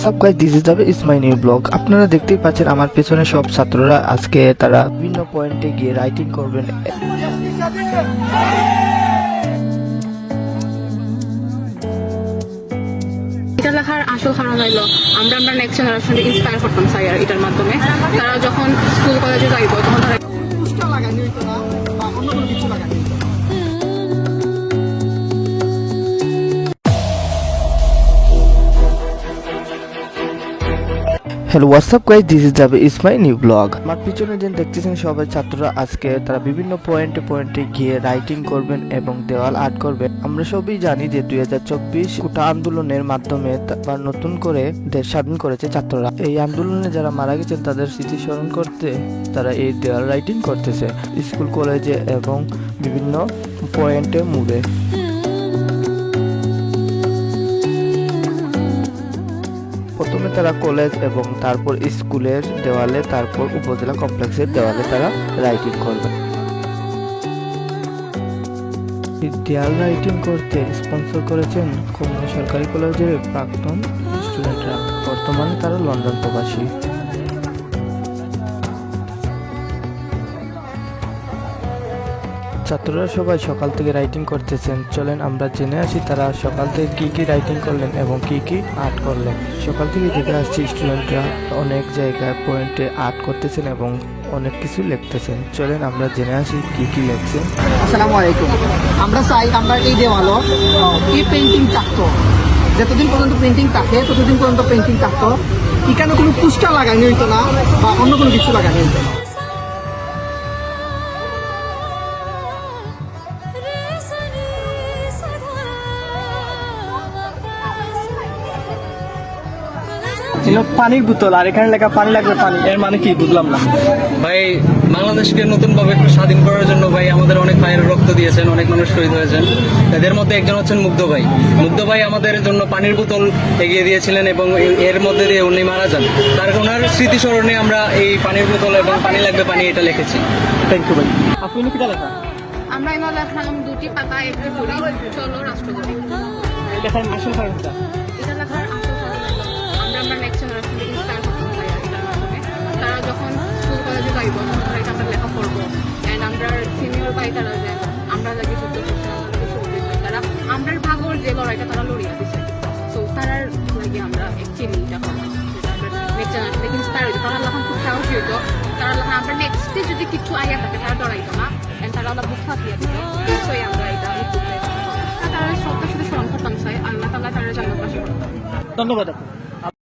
WhatsApp guys, this is the is my new blog. আপনারা দেখতেই পাচ্ছেন আমার পেছনে সব ছাত্ররা আজকে তারা বিভিন্ন পয়েন্টে গিয়ে রাইটিং করবেন। এটা লেখার আসল কারণ হইলো আমরা নেক্সট জেনারেশনকে ইন্সপায়ার করতাম চাই আর এটার মাধ্যমে তারা যখন স্কুল কলেজে যাইব তখন তারা লাগানি হইতো না বা অন্য কোনো কিছু লাগানি হইতো। Hello WhatsApp guys, this is the is my new blog. আমার পিছনে যে দেখতেছেন সবাই ছাত্ররা আজকে তারা বিভিন্ন পয়েন্টে গিয়ে রাইটিং করবেন এবং দেওয়াল আর্ট করবেন। আমরা সবই জানি যে 2024 কোটা আন্দোলনের মাধ্যমে আবার নতুন করে দেশ স্বাধীন করেছে ছাত্ররা। এই আন্দোলনে যারা মারা গেছেন তাদের স্মৃতি স্মরণ করতে তারা এই দেওয়াল রাইটিং করতেছে স্কুল কলেজে এবং বিভিন্ন পয়েন্টে মুড়ে। প্রথমে তারা কলেজ এবং তারপর স্কুলের দেওয়ালে, তারপর উপজেলা কমপ্লেক্সের দেওয়ালে তারা রাইটিং করবে। দেওয়াল রাইটিং করতে স্পন্সর করেছেন খুলনা সরকারি কলেজের প্রাক্তন স্টুডেন্টরা। বর্তমানে তারা লন্ডন প্রবাসী। ছাত্ররা সবাই সকাল থেকে রাইটিং করতেছেন। চলেন আমরা জেনে আসি তারা সকাল থেকে কি রাইটিং করলেন এবং কি আর্ট করলেন। সকাল থেকে দেখে আসছি স্টুডেন্টরা অনেক জায়গায় পয়েন্টে আর্ট করতেছেন এবং অনেক কিছু লিখতেছেন। চলেন আমরা জেনে আসি কি লিখছেন। আসসালামু আলাইকুম। আমরা চাই আমরা এই দেওয়ালও এই পেন্টিং থাকতো, যতদিন পর্যন্ত পেন্টিং থাকে ততদিন পর্যন্ত পেন্টিং থাকতো। এখানে কোনো পোস্টার লাগানো হইতো না বা অন্য কোনো কিছু লাগানো হইতো না। পানির বোতল আর এখানে লেখা পানি লাগবে পানি, এর মানে কি বুঝলাম না ভাই। বাংলাদেশকে নতুন ভাবে একটু স্বাধীন করার জন্য ভাই আমাদের অনেক ভাইয়ের রক্ত দিয়েছেন, অনেক মানুষ শহীদ হয়েছেন। এদের মধ্যে একজন হচ্ছেন মুগ্ধ ভাই। মুগ্ধ ভাই আমাদের জন্য পানির বোতল এগিয়ে দিয়েছিলেন এবং এর মধ্যে দিয়ে উনি মারা যান। তার ওনার স্মৃতিস্মরণে আমরা এই পানির বোতল এবং পানি লাগবে পানি এটা লিখেছি। থ্যাংক ইউ ভাই। আপনি কি লেখা? আমরা এবার লেখলাম দুটি পাতা একটি ফুল চলো রাষ্ট্র গড়ি। লেখার আসল কারণটা এটা লেখার আসল কারণ হলো আমরা নেক্সট জেনারেশনকে ইন্সপায়ার করতাম চাই আর এটার মাধ্যমে তারা যখন স্কুল কলেজে যাইব তখন তারা এটা আমরা লেখা পড়বো। অ্যান্ড আমরা সিনিয়র ভাই তারা যে আমরা লাগে যুদ্ধ করছি, আমরা লাগে শহীদ হয়েছি, তারা আমরার ভাগর যে লড়াইটা তারা লড়িয়া দিচ্ছে। সো তারার লাগে আমরা একচুয়ালি এটা করবো নেক্সট জেনারেশনকে ইন্সপায়ার হইতো। তারা লেখান খুব সাহসী হইতো। তারা লেখান আমরা নেক্সটে যদি কিছু আইয়া থাকে তারা ডরাইতো না। অ্যান্ড তারা আমরা বুক ফাটিয়ে দিত। নিশ্চয়ই আমরা এটা তারা সবটার সাথে স্মরণ করতাম চাই। আল্লাহ তাআলা তারা জান্নাতবাসী করতাম। ধন্যবাদ।